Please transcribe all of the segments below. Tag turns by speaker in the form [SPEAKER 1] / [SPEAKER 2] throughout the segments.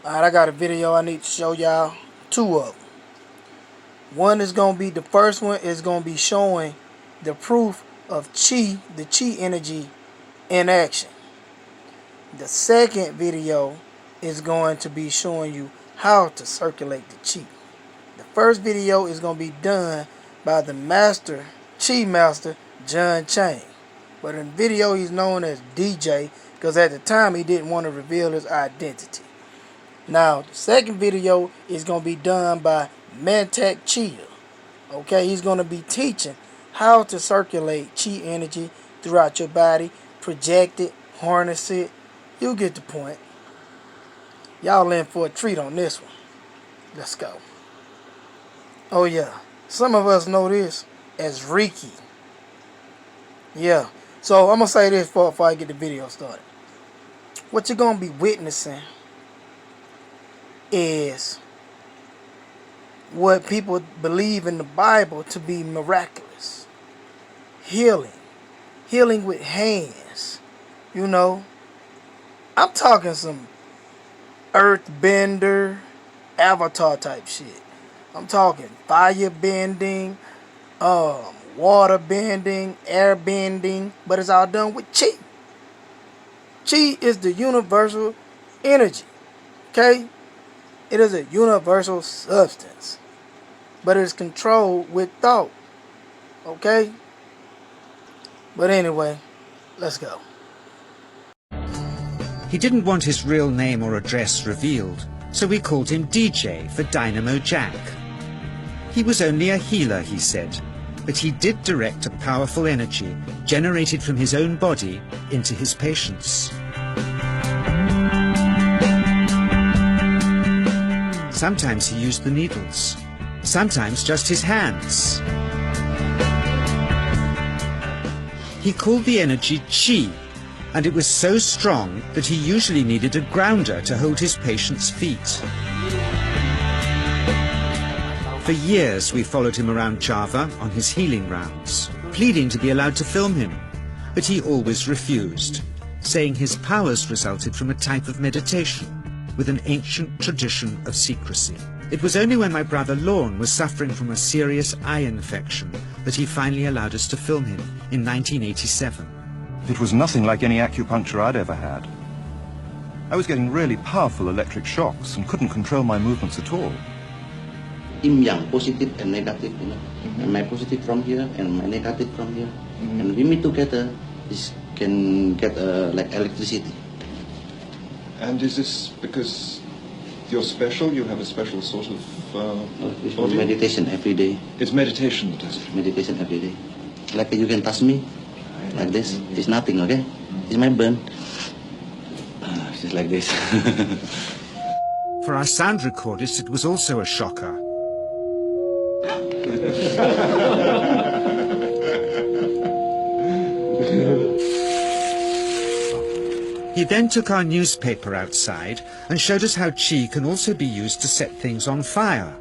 [SPEAKER 1] Alright, I got a video I need to show y'all. Two of them. One is going to be, the first one is going to be showing the proof of chi, the chi energy in action. The second video is going to be showing you how to circulate the chi. The first video is going to be done by the master, chi master, John Chang. But in the video he's known as DJ because at the time he didn't want to reveal his identity. Now, the second video is going to be done by Mantak Chia. Okay, he's going to be teaching how to circulate chi energy throughout your body, project it, harness it. You get the point. Y'all in for a treat on this one. Let's go. Oh yeah, some of us know this as Reiki. Yeah, so I'm going to say this before I get the video started. What you're going to be witnessing is what people believe in the Bible to be miraculous. Healing with hands. You know, I'm talking some earthbender, avatar type shit. I'm talking fire bending, water bending, air bending, but it's all done with chi. Chi is the universal energy. Okay? It is a universal substance, but it is controlled with thought. Okay? But anyway, let's go.
[SPEAKER 2] He didn't want his real name or address revealed, so we called him DJ for Dynamo Jack. He was only a healer, he said, but he did direct a powerful energy generated from his own body into his patients. Sometimes he used the needles, sometimes just his hands. He called the energy chi, and it was so strong that he usually needed a grounder to hold his patients' feet. For years we followed him around Java on his healing rounds, pleading to be allowed to film him, but he always refused, saying his powers resulted from a type of meditation with an ancient tradition of secrecy. It was only when my brother Lorne was suffering from a serious eye infection that he finally allowed us to film him in 1987.
[SPEAKER 3] It was nothing like any acupuncture I'd ever had. I was getting really powerful electric shocks and couldn't control my movements at all.
[SPEAKER 4] Yin yang, positive and negative, you know. And my positive from here and my negative from here. And we meet together, this can get like electricity.
[SPEAKER 3] And is this because you're special? You have a special sort of
[SPEAKER 4] It's
[SPEAKER 3] body?
[SPEAKER 4] meditation every day.
[SPEAKER 3] It's meditation that does it.
[SPEAKER 4] Meditation every day. Like you can touch me, like this. It's nothing, okay? It's my burn. Just like this.
[SPEAKER 2] For our sound recordist, it was also a shocker. He then took our newspaper outside and showed us how chi can also be used to set things on fire.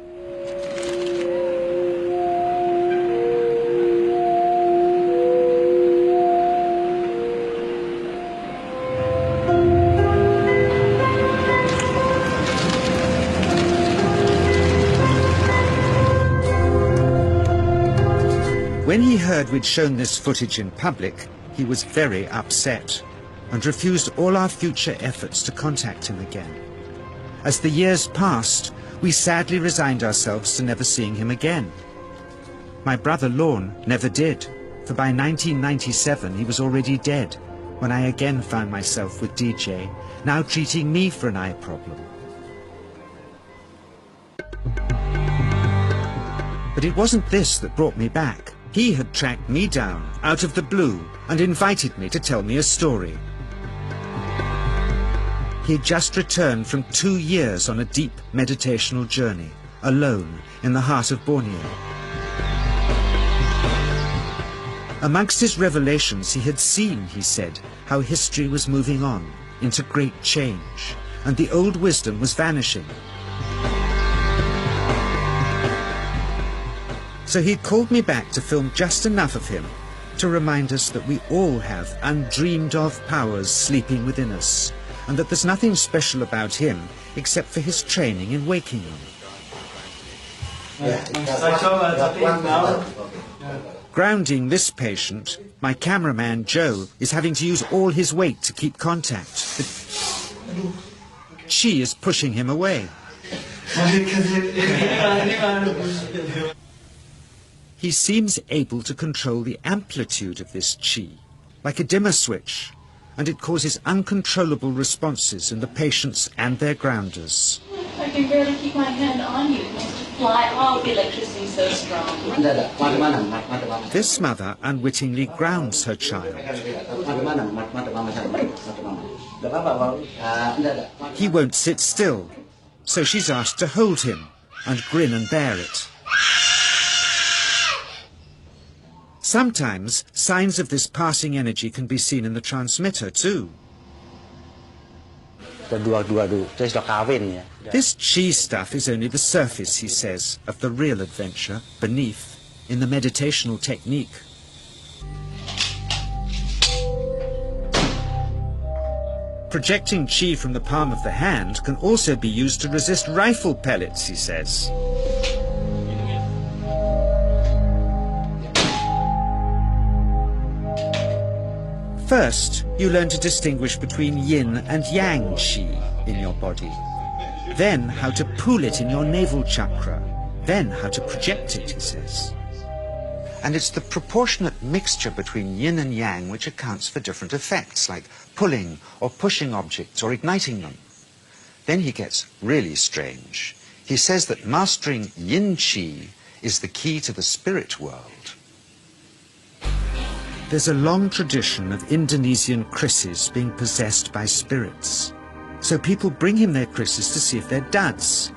[SPEAKER 2] When he heard we'd shown this footage in public, he was very upset and refused all our future efforts to contact him again. As the years passed, we sadly resigned ourselves to never seeing him again. My brother Lorne never did, for by 1997 he was already dead, when I again found myself with DJ, now treating me for an eye problem. But it wasn't this that brought me back. He had tracked me down out of the blue and invited me to tell me a story. He'd just returned from 2 years on a deep meditational journey, alone in the heart of Borneo. Amongst his revelations, he had seen, he said, how history was moving on into great change, and the old wisdom was vanishing. So he'd called me back to film just enough of him to remind us that we all have undreamed of powers sleeping within us, and that there's nothing special about him except for his training in waking them. Grounding this patient, my cameraman Joe is having to use all his weight to keep contact. But Chi is pushing him away. He seems able to control the amplitude of this Chi, like a dimmer switch, and it causes uncontrollable responses in the patients and their grounders.
[SPEAKER 5] I can barely keep my hand on you. Fly off, the electricity is so strong.
[SPEAKER 2] This mother unwittingly grounds her child. He won't sit still, so she's asked to hold him and grin and bear it. Sometimes signs of this passing energy can be seen in the transmitter too. This Chi stuff is only the surface, he says, of the real adventure beneath, in the meditational technique. Projecting Chi from the palm of the hand can also be used to resist rifle pellets, he says. First, you learn to distinguish between yin and yang Chi in your body. Then how to pool it in your navel chakra. Then how to project it, he says. And it's the proportionate mixture between yin and yang which accounts for different effects, like pulling or pushing objects or igniting them. Then he gets really strange. He says that mastering Yinchi is the key to the spirit world. There's a long tradition of Indonesian krisis being possessed by spirits. So people bring him their krisis to see if they're duds.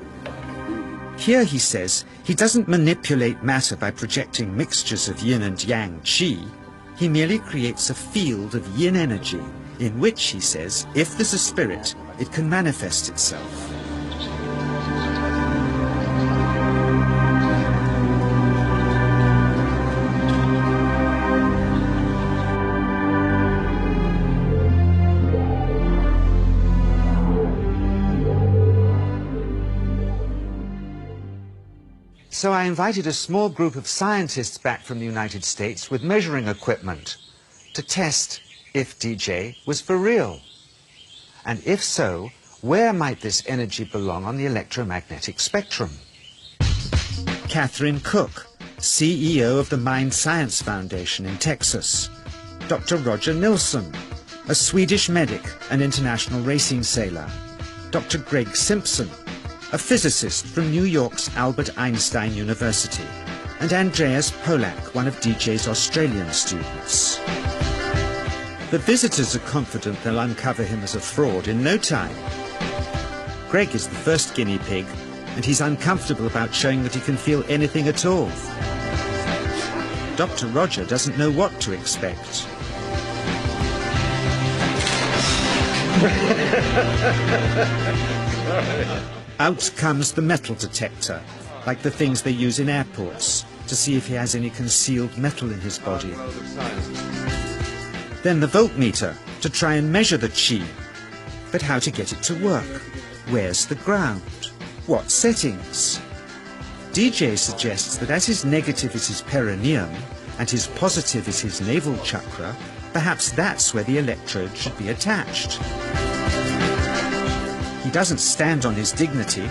[SPEAKER 2] Here, he says, he doesn't manipulate matter by projecting mixtures of yin and yang Chi. He merely creates a field of yin energy, in which, he says, if there's a spirit, it can manifest itself. So I invited a small group of scientists back from the United States with measuring equipment to test if DJ was for real. And if so, where might this energy belong on the electromagnetic spectrum? Catherine Cook, CEO of the Mind Science Foundation in Texas. Dr. Roger Nilsson, a Swedish medic and international racing sailor. Dr. Greg Simpson, a physicist from New York's Albert Einstein University, and Andreas Polak, one of DJ's Australian students. The visitors are confident they'll uncover him as a fraud in no time. Greg is the first guinea pig, and he's uncomfortable about showing that he can feel anything at all. Dr. Roger doesn't know what to expect. Out comes the metal detector, like the things they use in airports, to see if he has any concealed metal in his body. Then the voltmeter, to try and measure the Chi. But how to get it to work? Where's the ground? What settings? DJ suggests that as his negative is his perineum, and his positive is his navel chakra, perhaps that's where the electrode should be attached. He doesn't stand on his dignity.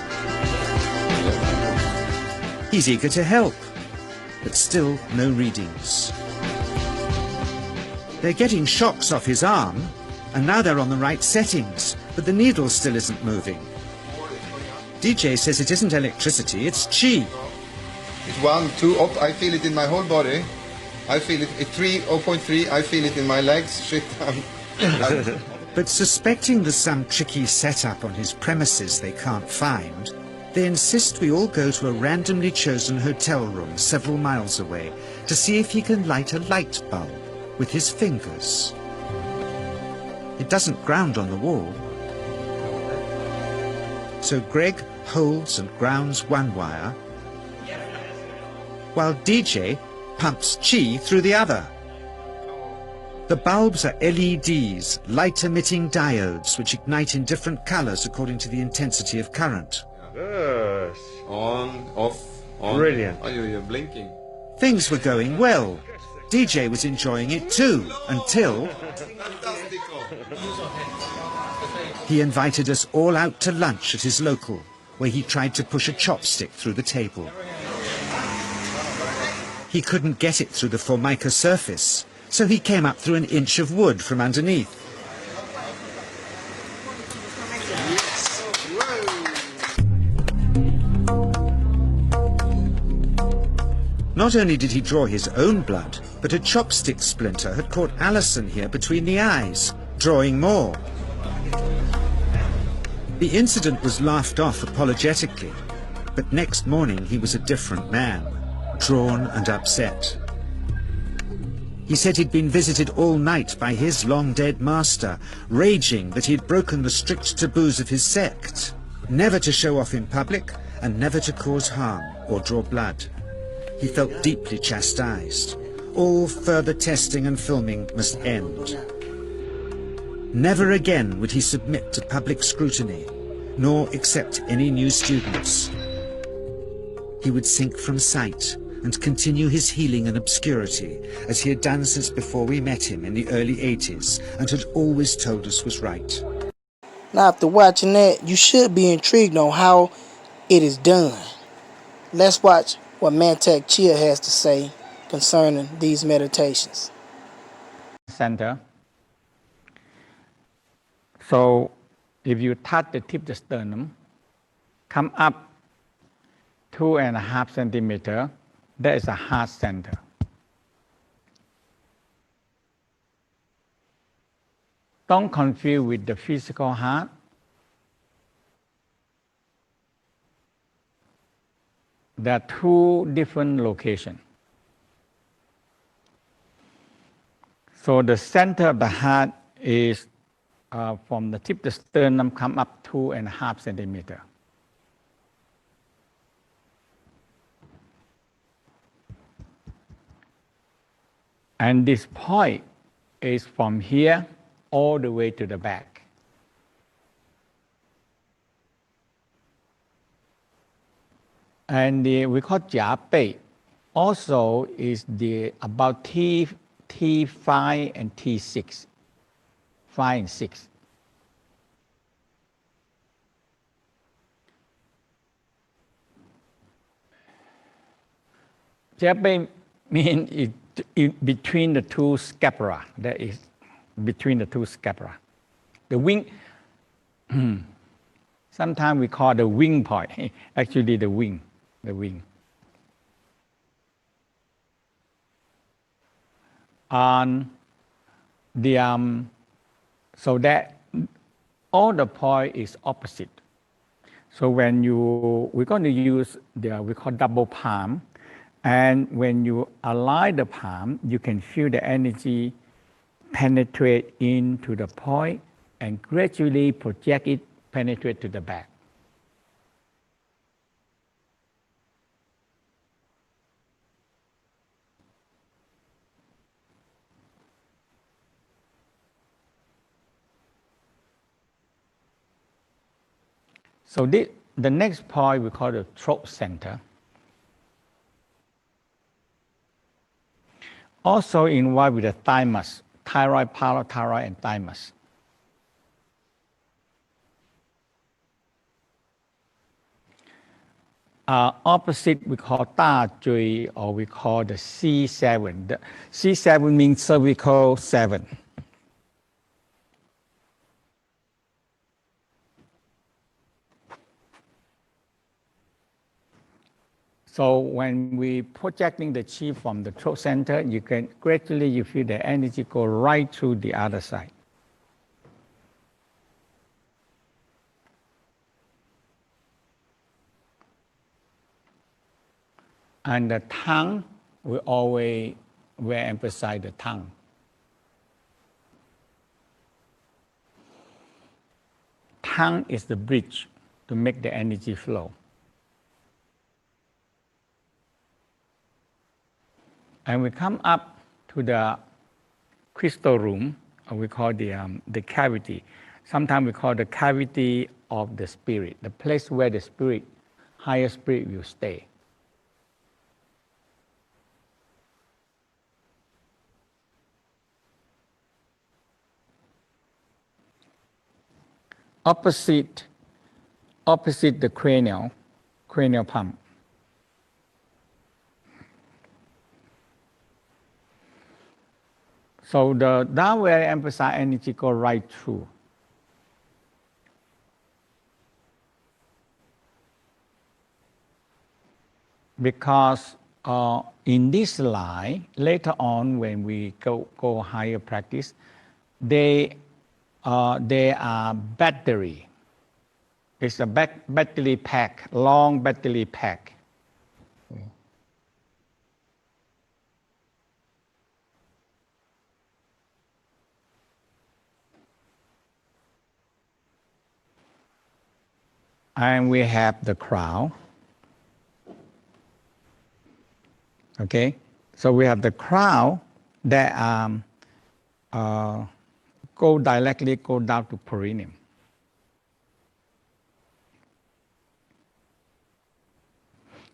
[SPEAKER 2] He's eager to help, but still no readings. They're getting shocks off his arm, and now they're on the right settings, but the needle still isn't moving. DJ says it isn't electricity, it's Chi.
[SPEAKER 6] It's 1, 2, up. I feel it in my whole body. I feel it at 3, 0.3. I feel it in my legs. Shit,
[SPEAKER 2] But suspecting there's some tricky setup on his premises they can't find, they insist we all go to a randomly chosen hotel room several miles away to see if he can light a light bulb with his fingers. It doesn't ground on the wall. So Greg holds and grounds one wire, while DJ pumps Chi through the other. The bulbs are LEDs, light-emitting diodes, which ignite in different colors according to the intensity of current.
[SPEAKER 7] Good.
[SPEAKER 6] On, off, on.
[SPEAKER 7] Brilliant.
[SPEAKER 6] Oh, you're blinking.
[SPEAKER 2] Things were going well. DJ was enjoying it too, until he invited us all out to lunch at his local, where he tried to push a chopstick through the table. He couldn't get it through the Formica surface, so he came up through an inch of wood from underneath. Not only did he draw his own blood, but a chopstick splinter had caught Alison here between the eyes, drawing more. The incident was laughed off apologetically, but next morning he was a different man, drawn and upset. He said he'd been visited all night by his long-dead master, raging that he'd broken the strict taboos of his sect, never to show off in public and never to cause harm or draw blood. He felt deeply chastised. All further testing and filming must end. Never again would he submit to public scrutiny, nor accept any new students. He would sink from sight and continue his healing in obscurity, as he had done since before we met him in the early 80s, and had always told us was right.
[SPEAKER 1] Now, after watching that, you should be intrigued on how it is done. Let's watch what Mantak Chia has to say concerning these meditations.
[SPEAKER 8] Center. So if you touch the tip of the sternum, come up 2.5 centimeters, that is a heart center. Don't confuse with the physical heart. There are two different locations. So the center of the heart is from the tip of the sternum, come up 2.5 centimeters. And this point is from here all the way to the back. And we call Jia Bei also is about T5 and T6, 5 and 6. Jia Bei means it between the two scapula. That is between the two scapula. The wing, sometimes we call the wing point. Actually, the wing. And so that all the point is opposite. So when we're going to use we call double palm, and when you align the palm, you can feel the energy penetrate into the point and gradually project it, penetrate to the back. So the next point we call the Trope Center. Also involved with the thymus, thyroid, parathyroid, and thymus. Opposite we call Da Jui, or we call the C7. The C7 means cervical 7. So when we projecting the chi from the throat center, you can gradually feel the energy go right through the other side. And the tongue, we always emphasize the tongue. Tongue is the bridge to make the energy flow. And we come up to the crystal room, we call the cavity. Sometimes we call the cavity of the spirit, the place where the spirit, higher spirit will stay. Opposite the cranial pump. So the downward emphasized energy go right through. Because in this line, later on when we go higher practice, they are battery. It's a battery pack, long battery pack. And we have the crown. Okay, so we have the crown that go down to perineum.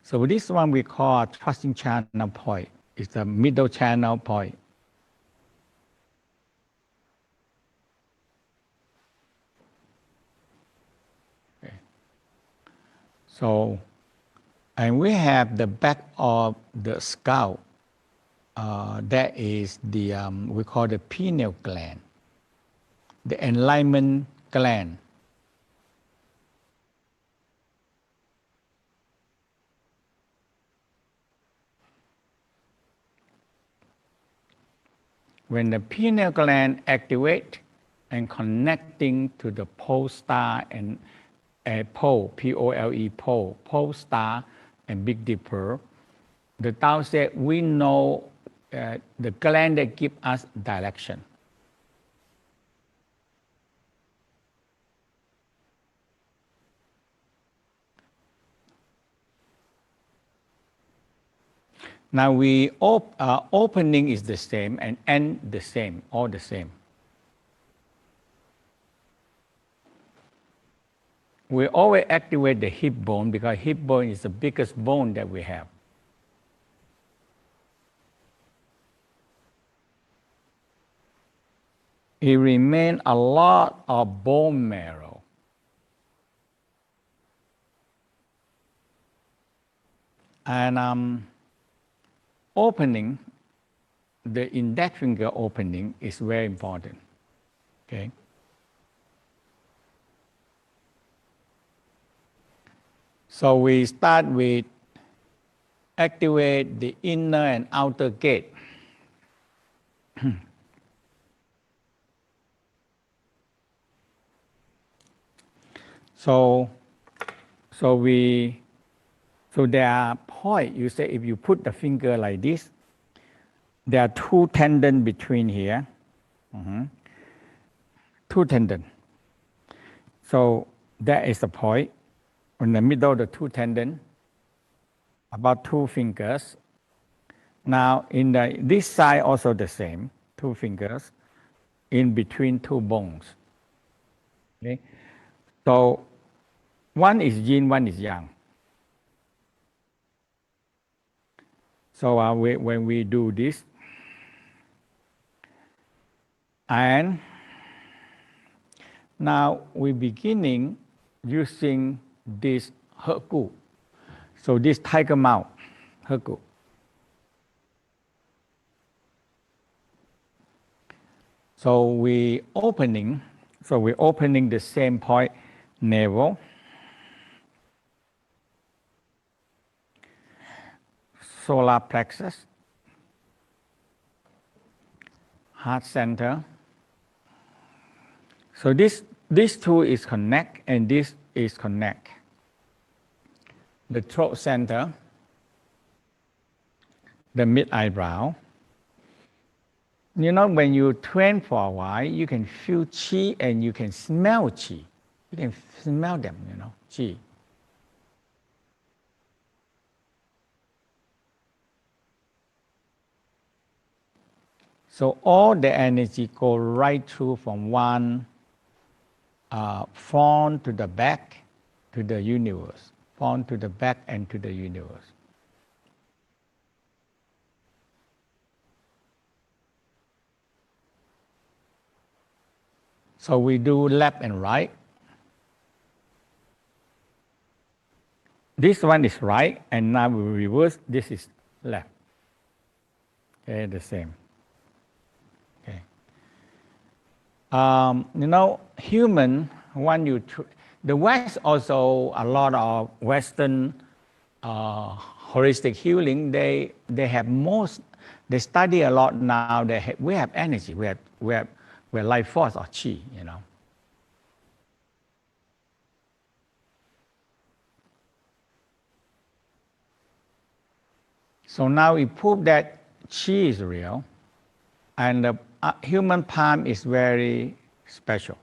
[SPEAKER 8] So this one we call trusting channel point. It's the middle channel point. Okay. So, and we have the back of the skull. That is the, we call the pineal gland, the enlightenment gland. When the pineal gland activate and connecting to the pole star and pole, P-O-L-E, pole star and Big Dipper, the Tao said we know the gland that give us direction. Now we opening is the same and end the same, all the same. We always activate the hip bone because hip bone is the biggest bone that we have. It remains a lot of bone marrow. And opening, the index finger opening is very important, okay? So we start with activate the inner and outer gate. So there are points, you say if you put the finger like this, there are two tendons between here. Two tendons. So that is the point. In the middle of the two tendons, about 2 fingers. Now in this side also the same, 2 fingers in between 2 bones. Okay? So one is yin, one is yang. So when we do this, and now we're beginning using this hergu. So this tiger mouth, hergu. So we're opening the same point, navel, solar plexus, heart center. So these two is connect and this is connect. The throat center, the mid eyebrow. You know, when you train for a while, you can feel qi and you can smell qi. You can smell them, you know, qi. So all the energy go right through from one front to the back to the universe, front to the back and to the universe. So we do left and right. This one is right, and now we reverse. This is left. Okay, the same. Okay. Human, when you the West also a lot of Western holistic healing. They have most. They study a lot now. We have energy. We have life force or chi. So now we prove that chi is real, and the human palm is very special.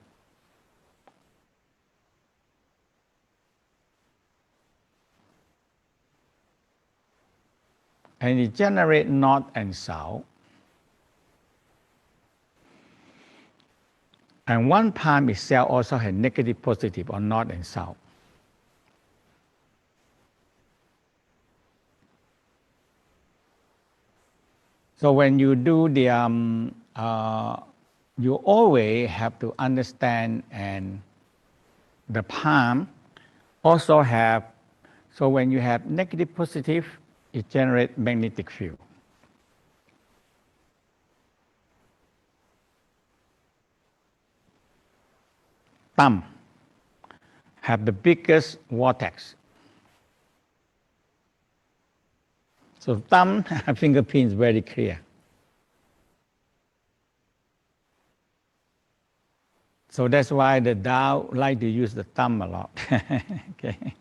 [SPEAKER 8] And it generates north and south. And one palm itself also has negative, positive, or north and south. So when you do the, you always have to understand, and the palm also have, so when you have negative, positive, it generates magnetic field. Thumb have the biggest vortex. So thumb fingerprint is very clear. So that's why the Tao like to use the thumb a lot. Okay.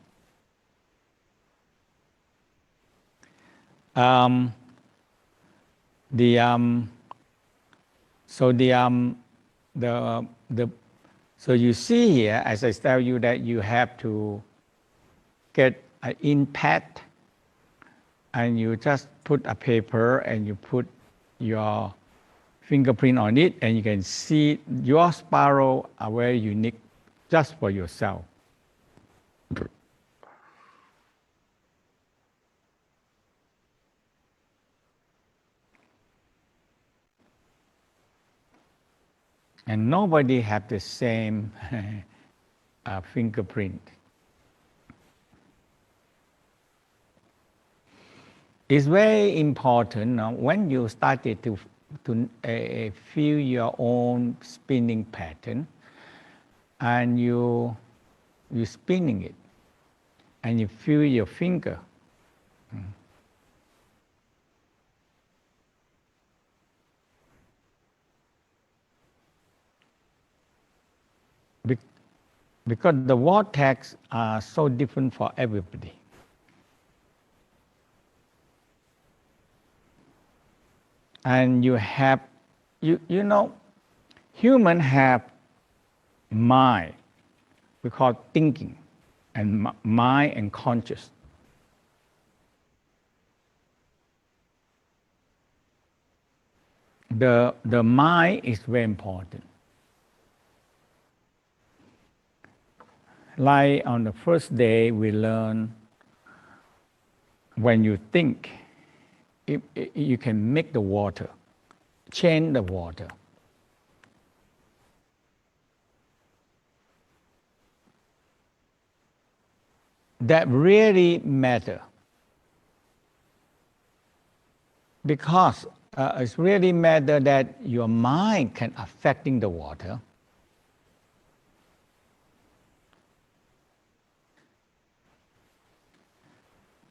[SPEAKER 8] So you see here, as I tell you, that you have to get an impact, and you just put a paper and you put your fingerprint on it, and you can see your spiral are very unique just for yourself. And nobody have the same fingerprint. It's very important when you started to feel your own spinning pattern, and you spinning it, and you feel your finger. Because the vortex are so different for everybody. And you have, human have mind, we call thinking, and mind and conscious. The mind is very important. Like on the first day, we learn when you think, you can make the water, change the water. That really matter, because it's really matter that your mind can affecting the water.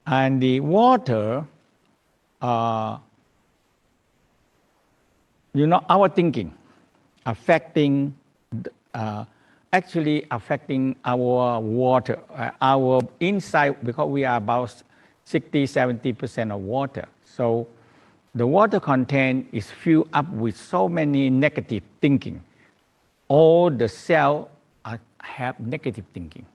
[SPEAKER 8] And the water, our thinking affecting, actually affecting our water, our inside, because we are about 60-70% of water. So the water content is filled up with so many negative thinking. All the cells have negative thinking.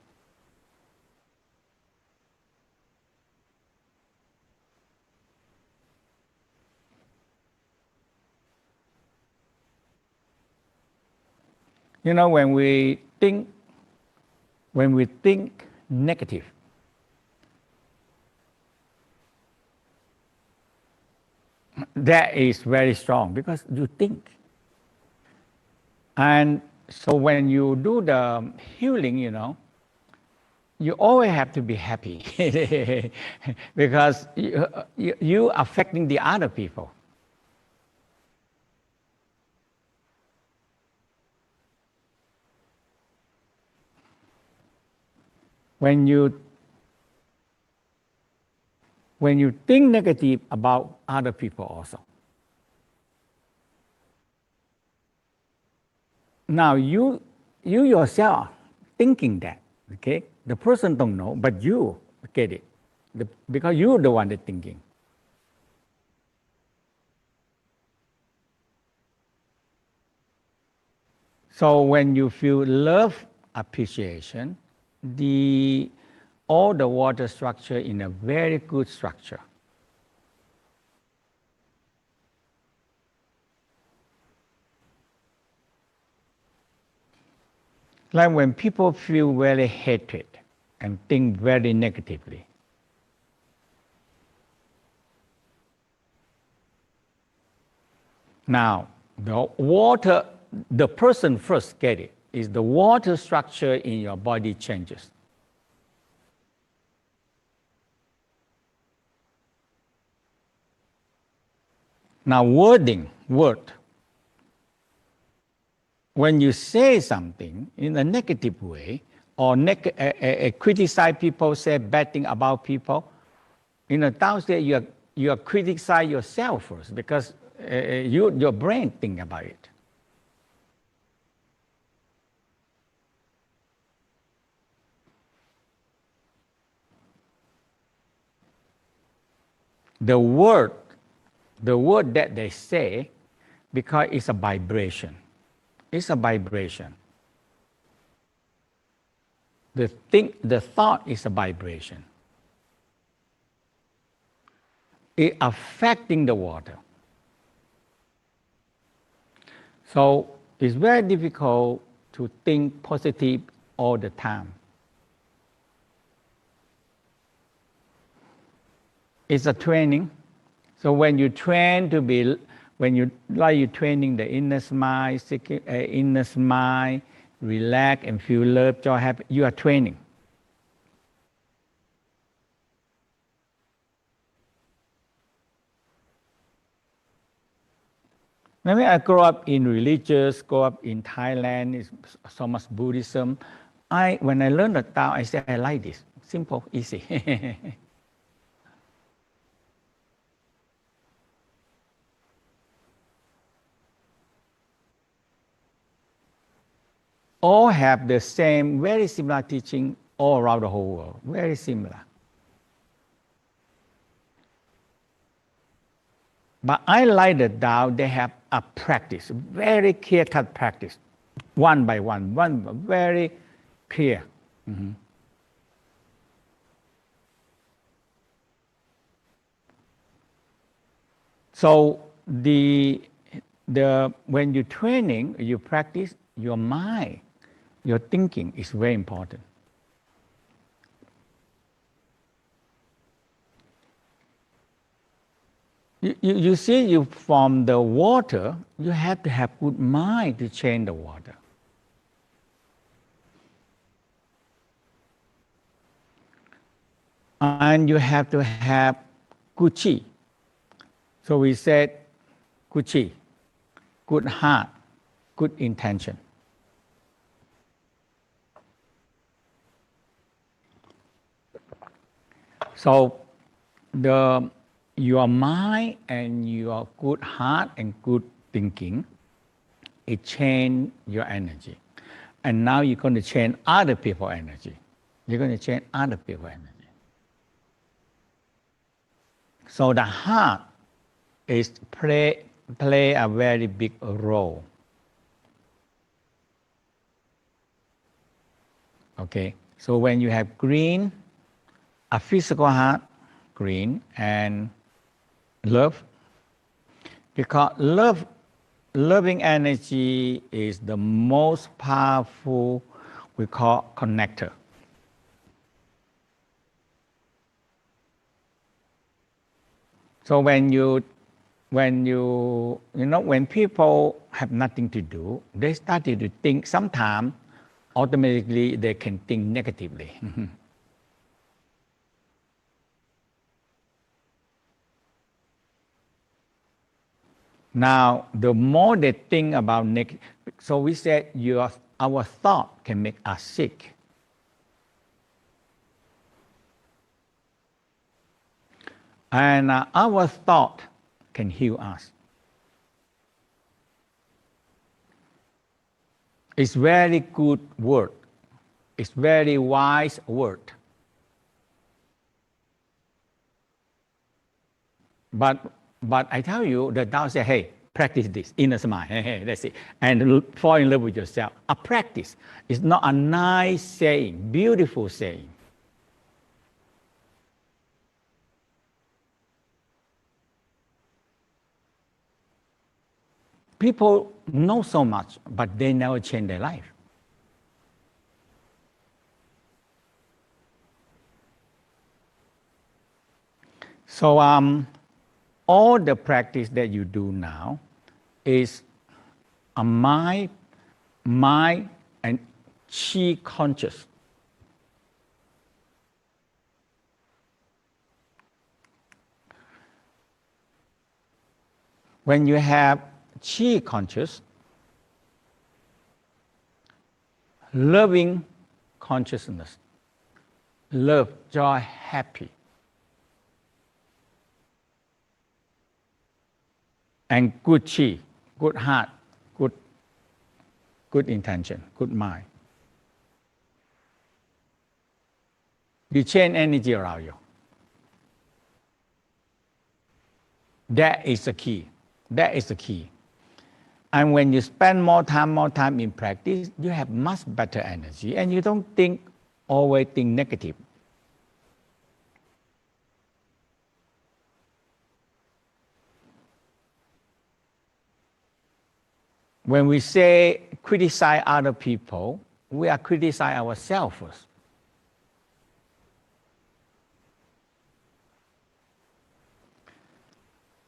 [SPEAKER 8] You know, when we think negative, that is very strong because you think. And so when you do the healing, you know, you always have to be happy because you affecting the other people. When you think negative about other people also. Now you yourself thinking that, okay? The person don't know, but you get it because you're the one that thinking. So when you feel love, appreciation, all the water structure in a very good structure. Like when people feel very hatred and think very negatively. Now, the person first get it, is the water structure in your body changes. Now, word. When you say something in a negative way or criticize people, say bad thing about people, downstairs you are criticize yourself first because your brain think about it. The word that they say, because it's a vibration. It's a vibration. The thought is a vibration. It affecting the water. So it's very difficult to think positive all the time. It's a training. So when you train to be, you're training the inner mind, relax and feel love, joy, happy, you are training. Maybe I grew up in religious, grew up in Thailand, it's so much Buddhism. When I learned the Tao, I said, I like this. Simple, easy. All have the same, very similar teaching all around the whole world, very similar. But I like the Tao, they have a practice, very clear-cut practice, one by one, very clear. Mm-hmm. So when you training, you practice, your mind, your thinking is very important. You see, from the water, you have to have good mind to change the water. And you have to have good chi. So we said good chi, good heart, good intention. So your mind and your good heart and good thinking, it change your energy. And now you're going to change other people's energy. You're going to change other people's energy. So the heart is play a very big role. Okay, so when you have green, a physical heart, green, and love, because love loving energy is the most powerful, we call connector. So when people have nothing to do, they started to think. Sometimes, automatically, they can think negatively. Now, the more they think about negative, so we said our thought can make us sick. And our thought can heal us. It's very good word. It's very wise word. But I tell you, the Tao say, hey, practice this, inner smile, hey, that's it. And fall in love with yourself. A practice. It's not a nice saying, beautiful saying. People know so much, but they never change their life. So all the practice that you do now is a mind and chi conscious. When you have chi conscious, loving consciousness, love, joy, happy, and good chi, good heart, good intention, good mind. You change energy around you. That is the key. That is the key. And when you spend more time in practice, you have much better energy and you don't always think negative. When we say criticize other people, we are criticizing ourselves first.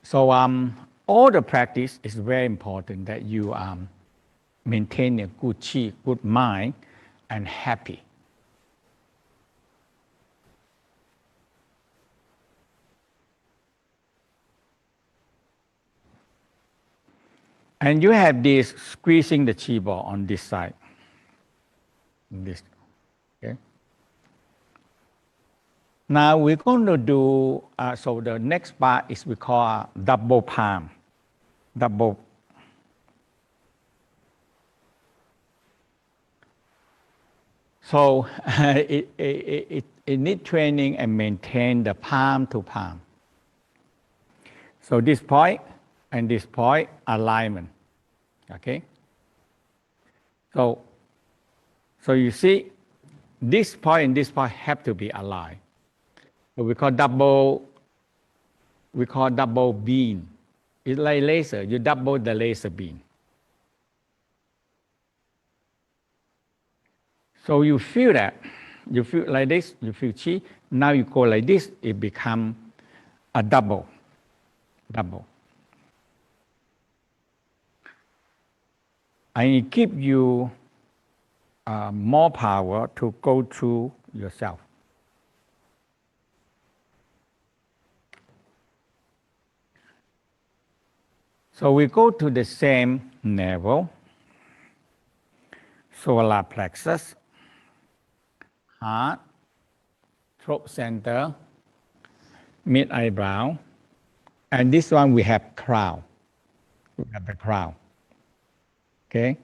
[SPEAKER 8] So all the practice is very important that you maintain a good chi, good mind, and happy. And you have this squeezing the chi ball on this side. This, okay. Now we're going to do, so the next part is we call double palm. Double. So it needs training and maintain the palm to palm. So this point and this point, alignment, okay? So you see, this point and this point have to be aligned. So we call double beam. It's like laser, you double the laser beam. So you feel that, you feel like this, you feel chi, now you go like this, it becomes a double. And it gives you more power to go through yourself. So we go to the same navel, solar plexus, heart, throat center, mid eyebrow, and this one we have crown. We have the crown. Okay,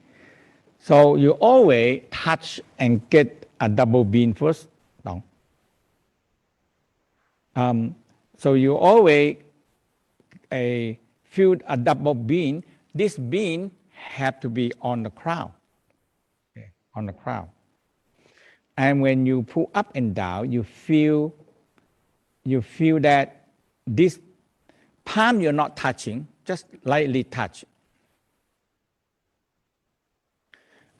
[SPEAKER 8] so you always touch and get a double beam first. No. So you always feel a double beam. This beam have to be on the crown. Okay, on the crown. And when you pull up and down, you feel that this palm you're not touching, just lightly touch.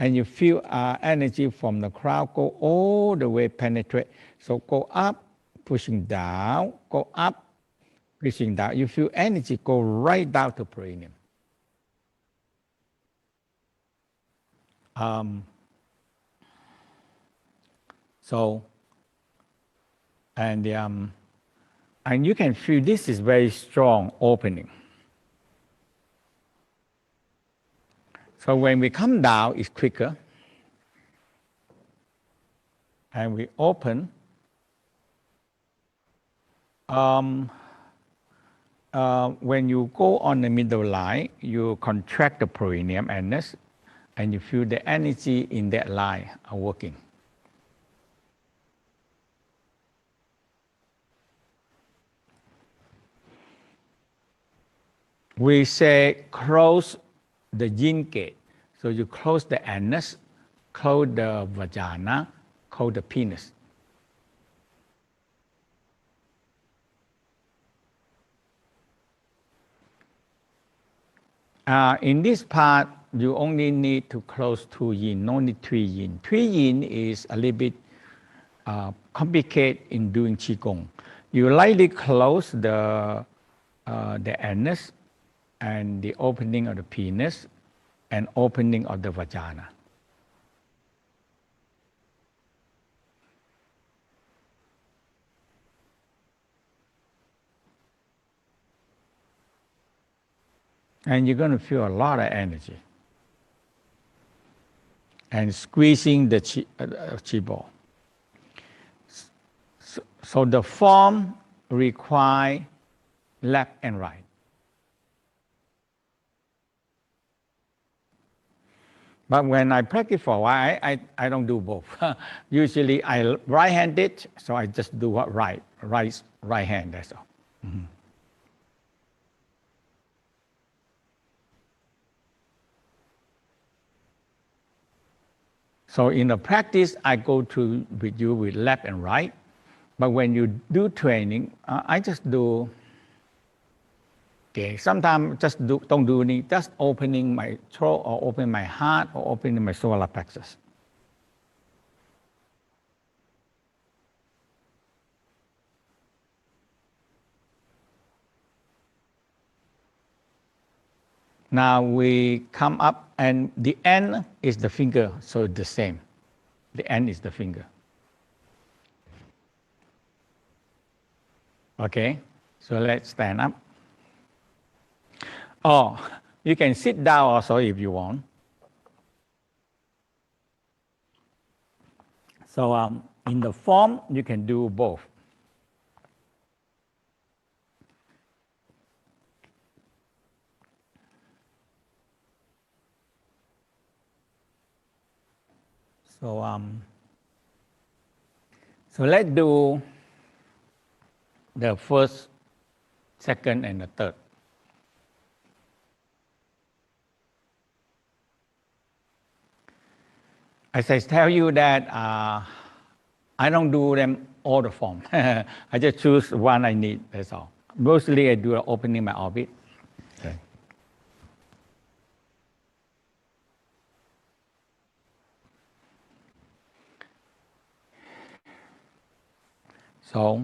[SPEAKER 8] And you feel energy from the crown go all the way penetrate. So go up, pushing down, go up, pushing down. You feel energy go right down to perineum. And you can feel this is very strong opening. So when we come down, it's quicker. And we open. When you go on the middle line, you contract the perineum annus, and you feel the energy in that line are working. We say close the yin gate. So you close the anus, close the vagina, close the penis. In this part, you only need to close 2 yin, no need 3 yin. 3 yin is a little bit complicated in doing Qigong. You lightly close the anus and the opening of the penis and opening of the vagina. And you're going to feel a lot of energy. And squeezing the chi ball. So the form requires left and right. But when I practice for a while, I don't do both. Usually I right-handed, so I just do what right hand, that's all. Mm-hmm. So in the practice, I go through with you with left and right. But when you do training, I just do, okay, sometimes just don't do anything, just opening my throat or opening my heart or opening my solar plexus. Now we come up and the end is the finger, so it's the same. The end is the finger. Okay, so let's stand up. Oh, you can sit down also if you want. So in the form, you can do both. So let's do the first, second, and the third. As I tell you that I don't do them all the form. I just choose one I need, that's all. Mostly I do opening my orbit. Okay. So,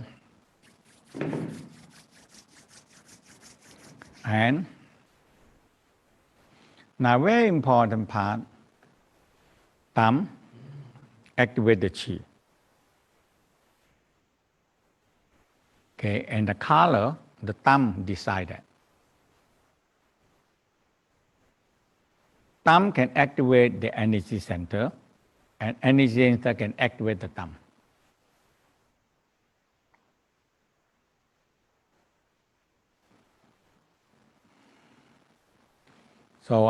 [SPEAKER 8] and now very important part, thumb, activate the chi. Okay, and the color, the thumb decide that. Thumb can activate the energy center, and energy center can activate the thumb. So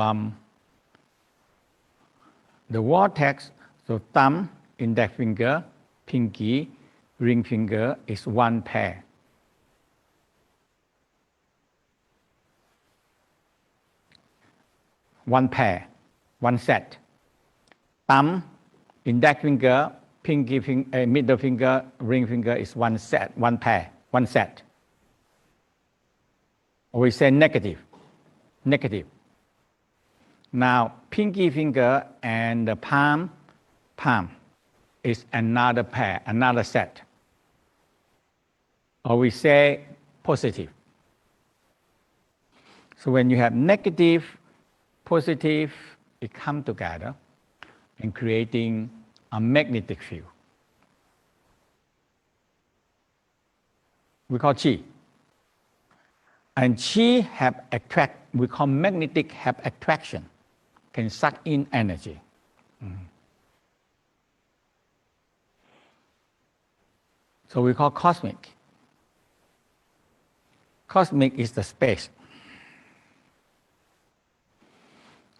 [SPEAKER 8] the vortex, so thumb, index finger, pinky, ring finger is one pair. One pair, one set. Thumb, index finger, pinky finger, middle finger, ring finger is one set, one pair, one set. Or we say negative, negative. Now, pinky finger and the palm is another pair, another set. Or we say positive. So when you have negative, positive, it come together and creating a magnetic field. We call chi. And chi have attract, we call magnetic have attraction, can suck in energy. So we call cosmic. Cosmic is the space.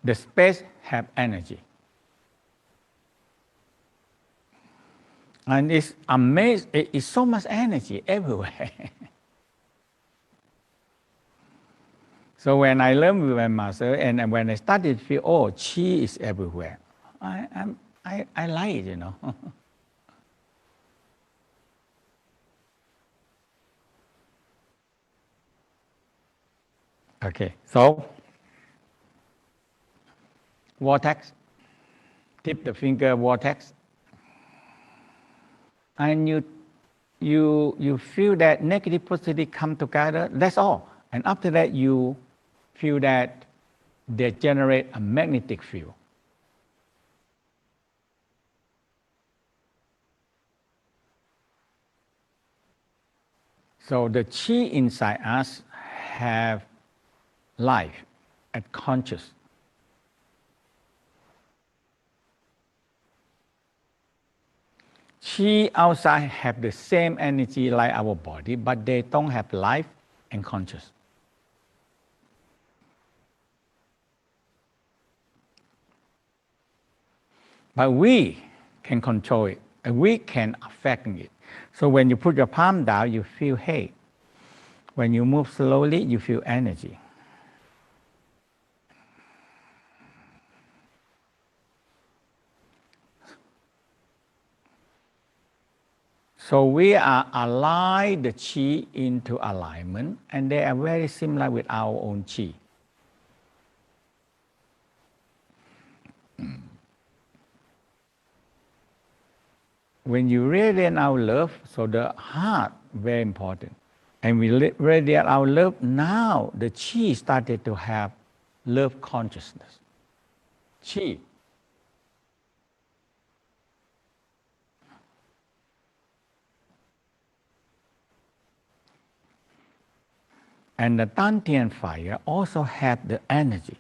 [SPEAKER 8] The space have energy. And it's amazing, it's so much energy everywhere. So when I learned with my master and when I started to feel, oh, chi is everywhere, I like it, you know. Okay, so vortex, tip the finger vortex, and you feel that negative positive come together, that's all. And after that you feel that they generate a magnetic field. So the chi inside us have life and conscious. Chi outside have the same energy like our body, but they don't have life and conscious. But we can control it, and we can affect it. So when you put your palm down, you feel hate. When you move slowly, you feel energy. So we are align the chi into alignment, and they are very similar with our own chi. When you radiate our love, so the heart, very important. And we radiate our love, now the chi started to have love consciousness. Chi. And the Dantian fire also have the energy.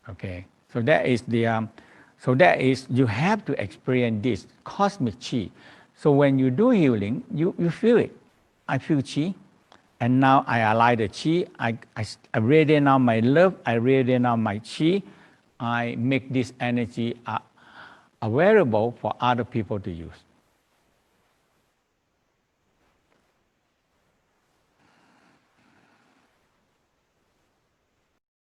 [SPEAKER 8] Okay, so that is you have to experience this cosmic chi. So when you do healing, you feel it. I feel chi, and now I align the chi. I radiate now my love. I radiate now my chi. I make this energy available for other people to use.